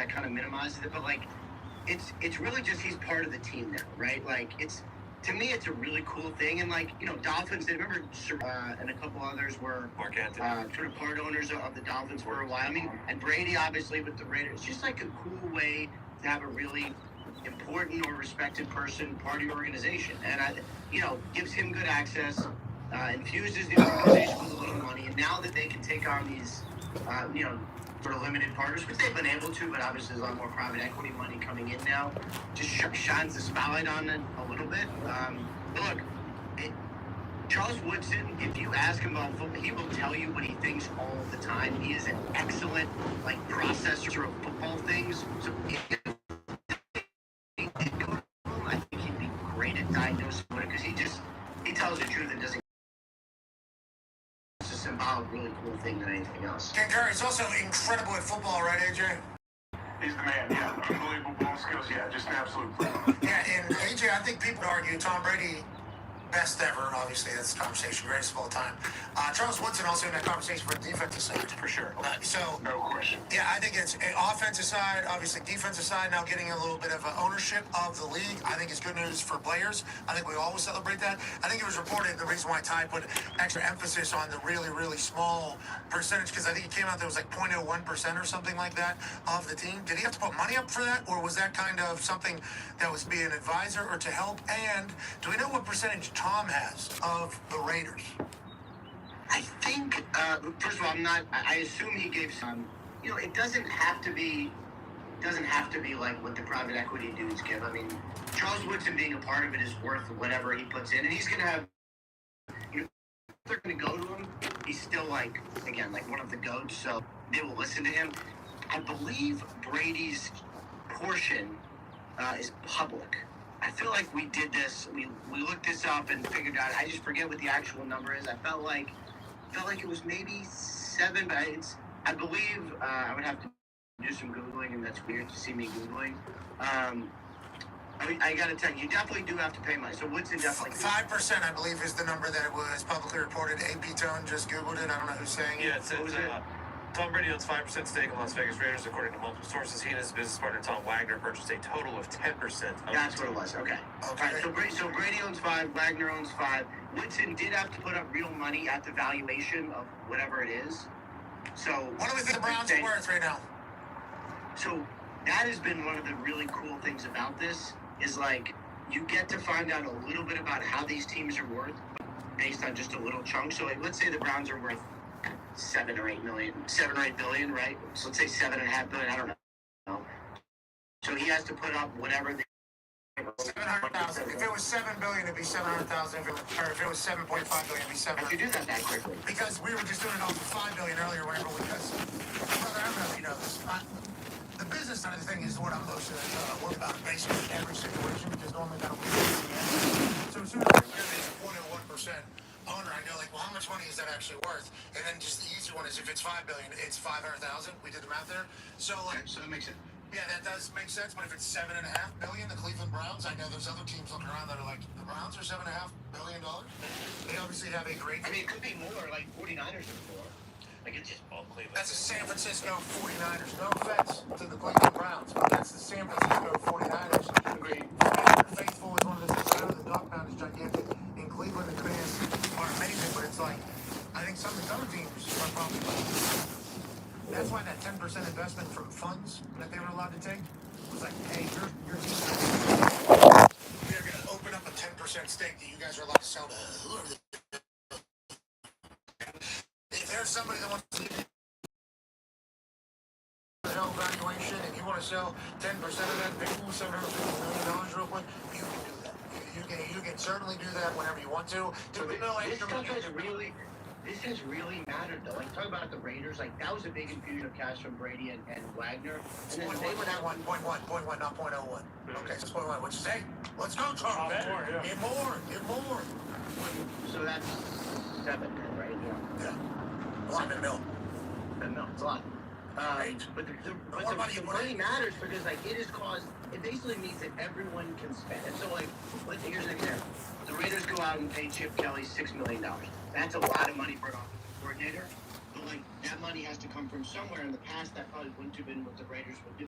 that kind of minimizes it. But like, it's really just he's part of the team now, right? Like to me, it's a really cool thing. And like, Dolphins, they remember, and a couple others were Mark Anthony, sort of part owners of the Dolphins for a while. I mean, and Brady obviously with the Raiders. It's just like a cool way to have a really important or respected person part of your organization, and gives him good access, infuses the organization with a little money, and now that they can take on these, sort of limited partners, which they've been able to, but obviously there's a lot more private equity money coming in now, just shines the spotlight on it a little bit. But look, Charles Woodson, if you ask him about football, he will tell you what he thinks all the time. He is an excellent processor of football things. So I think he'd be great at diagnosing it because he tells the truth and doesn't. It's a symbolic, really cool thing than anything else. Ken Curry is also incredible at football, right, AJ? He's the man, yeah. Unbelievable ball skills, yeah. Just an absolute player. Yeah, and AJ, I think people would argue Tom Brady, best ever, obviously, that's the conversation, greatest of all time. Charles Woodson also in that conversation for the defensive side. For sure. No question. Yeah, I think it's an offensive side, obviously defensive side, now getting a little bit of ownership of the league. I think it's good news for players. I think we always celebrate that. I think it was reported the reason why Ty put extra emphasis on the really, really small percentage, because I think it came out there was like 0.01% or something like that of the team. Did he have to put money up for that, or was that kind of something that was being an advisor or to help? And do we know what percentage Tom has of the Raiders? I think, first of all, I assume he gave some, it doesn't have to be like what the private equity dudes give. I mean, Charles Woodson being a part of it is worth whatever he puts in, and he's going to have, they're going to go to him. He's still again, one of the GOATs, so they will listen to him. I believe Brady's portion is public. I feel like we did this. We looked this up and figured out. I just forget what the actual number is. I felt like it was maybe 7, but I believe I would have to do some Googling, and that's weird to see me Googling. I got to tell you, you definitely do have to pay money. So Woodson definitely 5%, I believe, is the number that was publicly reported. AP Tone just Googled it. I don't know who's saying it. Yeah, it says Tom Brady owns 5% stake in Las Vegas Raiders, according to multiple sources. He and his business partner Tom Wagner purchased a total of 10%. That's what it was. Okay. All right, so Brady owns 5, Wagner owns 5. Woodson did have to put up real money at the valuation of whatever it is. So what do we think the Browns are worth right now? So that has been one of the really cool things about this is you get to find out a little bit about how these teams are worth based on just a little chunk. So let's say the Browns are worth 7 or 8 billion, right? So let's say 7.5 billion. I don't know. So he has to put up whatever. 700,000. If it was 7 billion, it'd be 700,000. Or if it was 7.5 billion, it'd be 700,000. How'd you do that quickly? Because we were just doing it off of 5 billion earlier, whenever because brother, I don't know if you know this. The business side of the thing is what I'm most worried about basically in every situation, because normally that'll be the end. So as soon as there's a 0.01% owner, I know well, how much money is that actually worth? And then just the easy one is if it's 5 billion, it's 500,000. We did the math there. So so that makes sense. Yeah, that does make sense. But if it's 7.5 billion, the Cleveland Browns, I know there's other teams looking around that are like, the Browns are $7.5 billion. They obviously have a great. I mean, it could be more. 49ers are more. It's just all Cleveland. That's the San Francisco 49ers. No offense to the Cleveland Browns, but that's the San Francisco 49ers. Agreed. Faithful is one of the things. I know the dog pound is gigantic. In Cleveland, the fans are amazing, but it's I think some of the other teams are probably. That's why that 10% investment from funds that they were allowed to take was hey, your team. We are going to open up a 10% stake that you guys are allowed to sell to whoever. If there's somebody that wants to sell valuation and you want to sell 10% of that, pay $750 million real quick, you can do that. You can certainly do that whenever you want to. This has really mattered, though. Talk about the Raiders. That was a big infusion of cash from Brady and Wagner. And then they went out 1.1, not 0.01. Okay, so 0.1, which is, hey, let's go, Charles. Get more. So that's 7, right? Yeah. 11 mil. 10 mil. It's a lot. But the money matters because it basically means that everyone can spend. And so here's an example. The Raiders go out and pay Chip Kelly $6 million. That's a lot of money for an offensive coordinator. But that money has to come from somewhere. In the past, that probably wouldn't have been what the Raiders would do.